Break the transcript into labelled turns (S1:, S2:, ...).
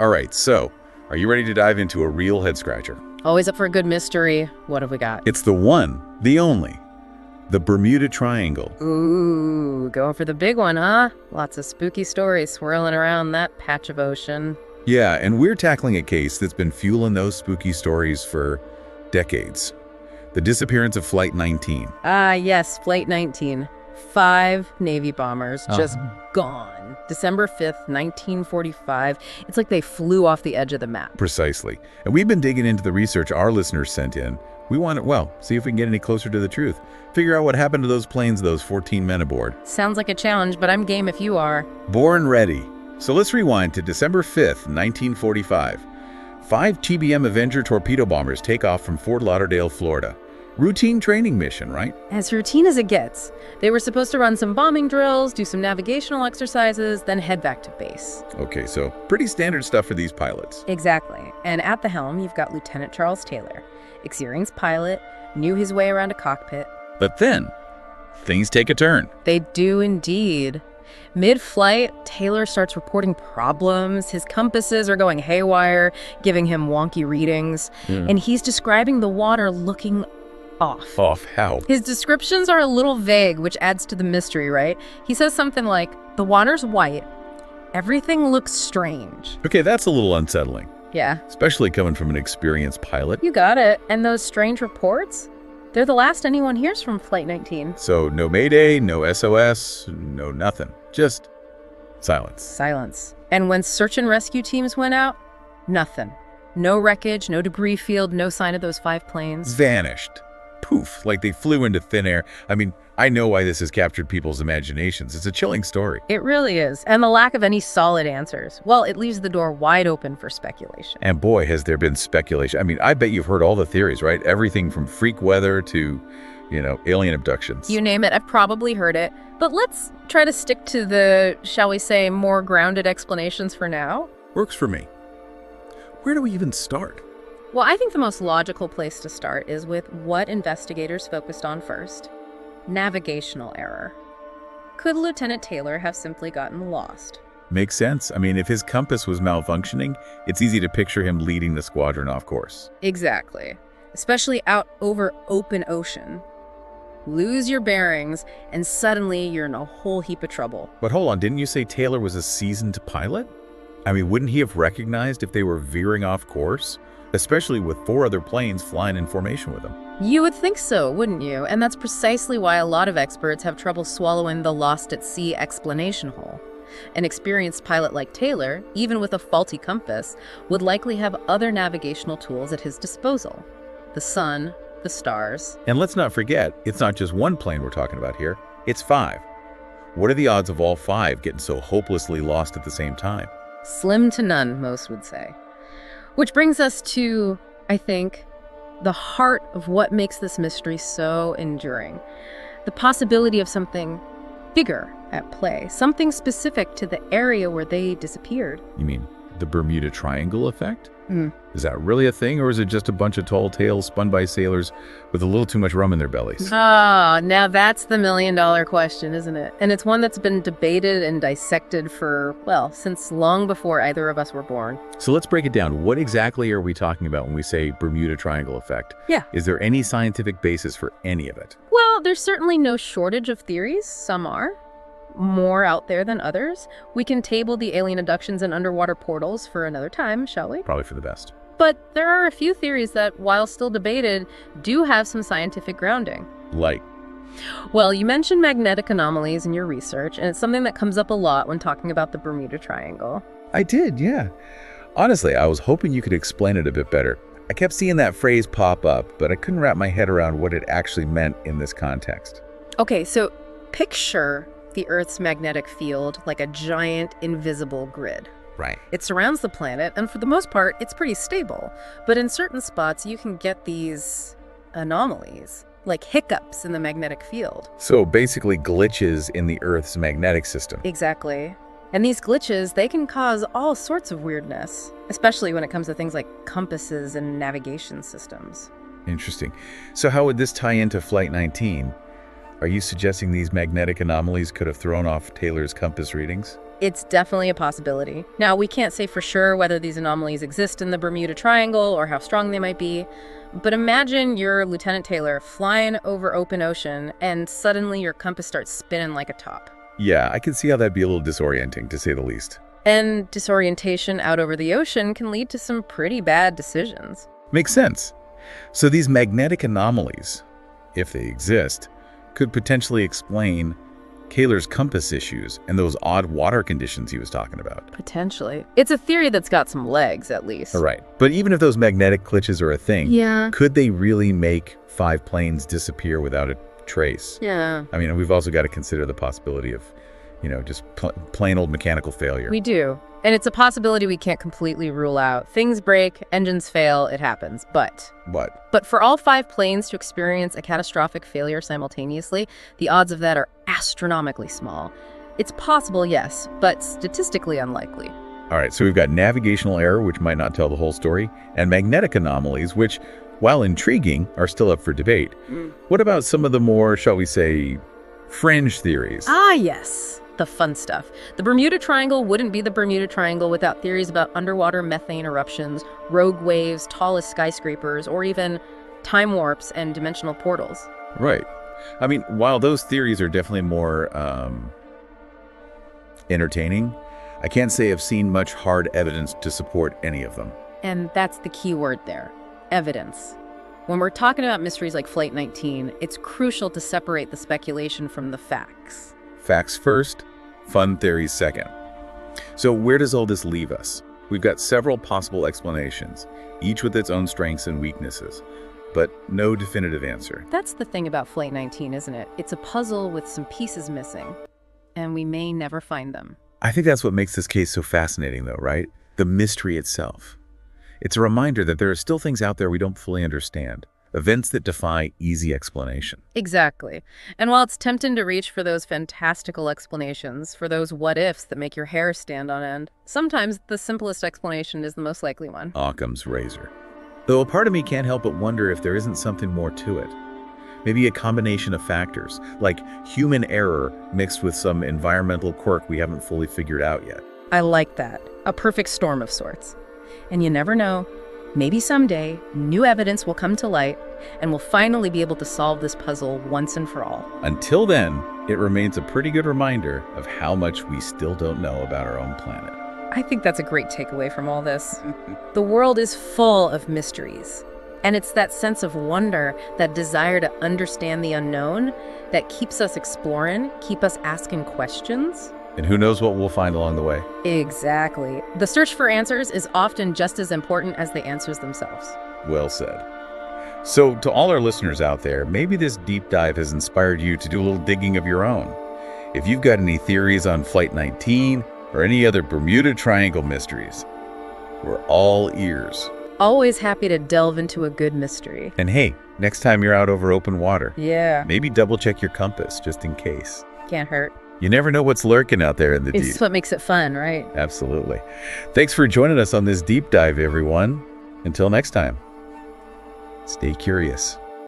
S1: All right, so are you ready to dive into a real head-scratcher?
S2: Always up for a good mystery. What have we got?
S1: It's the one, the only, the Bermuda Triangle.
S2: Ooh, going for the big one, huh? Lots of spooky stories swirling around that patch of ocean.
S1: Yeah, and we're tackling a case that's been fueling those spooky stories for decades. The disappearance of Flight 19.
S2: Ah, yes, Flight 19. 5 Navy bombers just gone. December 5th, 1945. It's like they flew off the edge of the map.
S1: Precisely. And we've been digging into the research our listeners sent in. We want to, well, see if we can get any closer to the truth. Figure out what happened to those planes, those 14 men aboard.
S2: Sounds like a challenge, but I'm game if you are.
S1: Born ready. So let's rewind to December 5th, 1945. 5 TBM Avenger torpedo bombers take off from Fort Lauderdale, Florida. Routine training mission, right?
S2: As routine as it gets. They were supposed to run some bombing drills, do some navigational exercises, then head back to base.
S1: Okay, so pretty standard stuff for these pilots.
S2: Exactly. And at the helm, you've got Lieutenant Charles Taylor, experienced pilot, knew his way around a cockpit.
S1: But then, things take a turn.
S2: They do indeed. Mid-flight, Taylor starts reporting problems. His compasses are going haywire, giving him wonky readings. And he's describing the water looking off.
S1: Off how?
S2: His descriptions are a little vague, which adds to the mystery, right? He says something like, the water's white. Everything looks strange.
S1: Okay, that's a little unsettling.
S2: Yeah.
S1: Especially coming from an experienced pilot.
S2: You got it. And those strange reports? They're the last anyone hears from Flight 19.
S1: So no Mayday, no SOS, no nothing. Just silence.
S2: Silence. And when search and rescue teams went out, nothing. No wreckage, no debris field, no sign of those 5 planes.
S1: Vanished. Poof, like they flew into thin air. I mean, I know why this has captured people's imaginations. It's a chilling story.
S2: It really is. And the lack of any solid answers, well, it leaves the door wide open for speculation.
S1: And boy, has there been speculation. I mean, I bet you've heard all the theories, right? Everything from freak weather to, alien abductions.
S2: You name it, I've probably heard it. But let's try to stick to the, shall we say, more grounded explanations for now.
S1: Works for me. Where do we even start?
S2: Well, I think the most logical place to start is with what investigators focused on first. Navigational error. Could Lieutenant Taylor have simply gotten lost?
S1: Makes sense. I mean, if his compass was malfunctioning, it's easy to picture him leading the squadron off course.
S2: Exactly. Especially out over open ocean. Lose your bearings, and suddenly you're in a whole heap of trouble.
S1: But hold on, didn't you say Taylor was a seasoned pilot? I mean, wouldn't he have recognized if they were veering off course? Especially with 4 other planes flying in formation with him.
S2: You would think so, wouldn't you? And that's precisely why a lot of experts have trouble swallowing the lost at sea explanation hole. An experienced pilot like Taylor, even with a faulty compass, would likely have other navigational tools at his disposal. The sun, the stars.
S1: And let's not forget, it's not just one plane we're talking about here, it's 5. What are the odds of all 5 getting so hopelessly lost at the same time?
S2: Slim to none, most would say. Which brings us to, I think, the heart of what makes this mystery so enduring. The possibility of something bigger at play, something specific to the area where they disappeared.
S1: You mean the Bermuda Triangle effect? Is that really a thing, or is it just a bunch of tall tales spun by sailors with a little too much rum in their bellies?
S2: Ah, now that's the million-dollar question, isn't it? And it's one that's been debated and dissected for, well, since long before either of us were born.
S1: So let's break it down. What exactly are we talking about when we say Bermuda Triangle effect?
S2: Yeah.
S1: Is there any scientific basis for any of it?
S2: Well, there's certainly no shortage of theories. Some are. More out there than others. We can table the alien abductions and underwater portals for another time, shall we?
S1: Probably for the best.
S2: But there are a few theories that, while still debated, do have some scientific grounding.
S1: Like?
S2: Well, you mentioned magnetic anomalies in your research, and it's something that comes up a lot when talking about the Bermuda Triangle.
S1: I did, yeah. Honestly, I was hoping you could explain it a bit better. I kept seeing that phrase pop up, but I couldn't wrap my head around what it actually meant in this context.
S2: Okay, so picture the Earth's magnetic field like a giant invisible grid.
S1: Right.
S2: It surrounds the planet, and for the most part, it's pretty stable. But in certain spots, you can get these anomalies, like hiccups in the magnetic field.
S1: So basically glitches in the Earth's magnetic system.
S2: Exactly. And these glitches, they can cause all sorts of weirdness, especially when it comes to things like compasses and navigation systems.
S1: Interesting. So how would this tie into Flight 19? Are you suggesting these magnetic anomalies could have thrown off Taylor's compass readings?
S2: It's definitely a possibility. Now, we can't say for sure whether these anomalies exist in the Bermuda Triangle or how strong they might be, but imagine you're Lieutenant Taylor flying over open ocean and suddenly your compass starts spinning like a top.
S1: Yeah, I can see how that'd be a little disorienting, to say the least.
S2: And disorientation out over the ocean can lead to some pretty bad decisions.
S1: Makes sense. So these magnetic anomalies, if they exist, could potentially explain Kaler's compass issues and those odd water conditions he was talking about.
S2: Potentially. It's a theory that's got some legs, at least.
S1: All right. But even if those magnetic glitches are a thing, could they really make 5 planes disappear without a trace?
S2: Yeah.
S1: I mean, we've also got to consider the possibility of, just plain old mechanical failure.
S2: We do. And it's a possibility we can't completely rule out. Things break, engines fail, it happens. But for all 5 planes to experience a catastrophic failure simultaneously, the odds of that are astronomically small. It's possible, yes, but statistically unlikely.
S1: All right, so we've got navigational error, which might not tell the whole story, and magnetic anomalies, which, while intriguing, are still up for debate. What about some of the more, shall we say, fringe theories?
S2: Ah, yes. The fun stuff. The Bermuda Triangle wouldn't be the Bermuda Triangle without theories about underwater methane eruptions, rogue waves, tallest skyscrapers, or even time warps and dimensional portals.
S1: Right. I mean, while those theories are definitely more entertaining, I can't say I've seen much hard evidence to support any of them.
S2: And that's the key word there, evidence. When we're talking about mysteries like Flight 19, it's crucial to separate the speculation from the facts.
S1: Facts first, fun theories second. So where does all this leave us? We've got several possible explanations, each with its own strengths and weaknesses, but no definitive answer.
S2: That's the thing about Flight 19, isn't it? It's a puzzle with some pieces missing, and we may never find them.
S1: I think that's what makes this case so fascinating, though, right? The mystery itself. It's a reminder that there are still things out there we don't fully understand. Events that defy easy explanation.
S2: Exactly. And while it's tempting to reach for those fantastical explanations, for those what-ifs that make your hair stand on end, sometimes the simplest explanation is the most likely one.
S1: Occam's razor. Though a part of me can't help but wonder if there isn't something more to it. Maybe a combination of factors, like human error mixed with some environmental quirk we haven't fully figured out yet.
S2: I like that. A perfect storm of sorts. And you never know. Maybe someday, new evidence will come to light, and we'll finally be able to solve this puzzle once and for all.
S1: Until then, it remains a pretty good reminder of how much we still don't know about our own planet.
S2: I think that's a great takeaway from all this. The world is full of mysteries, and it's that sense of wonder, that desire to understand the unknown, that keeps us exploring, keep us asking questions.
S1: And who knows what we'll find along the way.
S2: Exactly. The search for answers is often just as important as the answers themselves.
S1: Well said. So to all our listeners out there, maybe this deep dive has inspired you to do a little digging of your own. If you've got any theories on Flight 19 or any other Bermuda Triangle mysteries, we're all ears.
S2: Always happy to delve into a good mystery.
S1: And hey, next time you're out over open water,
S2: maybe
S1: double check your compass just in case.
S2: Can't hurt.
S1: You never know what's lurking out there in the deep.
S2: It's what makes it fun, right?
S1: Absolutely. Thanks for joining us on this deep dive, everyone. Until next time, stay curious.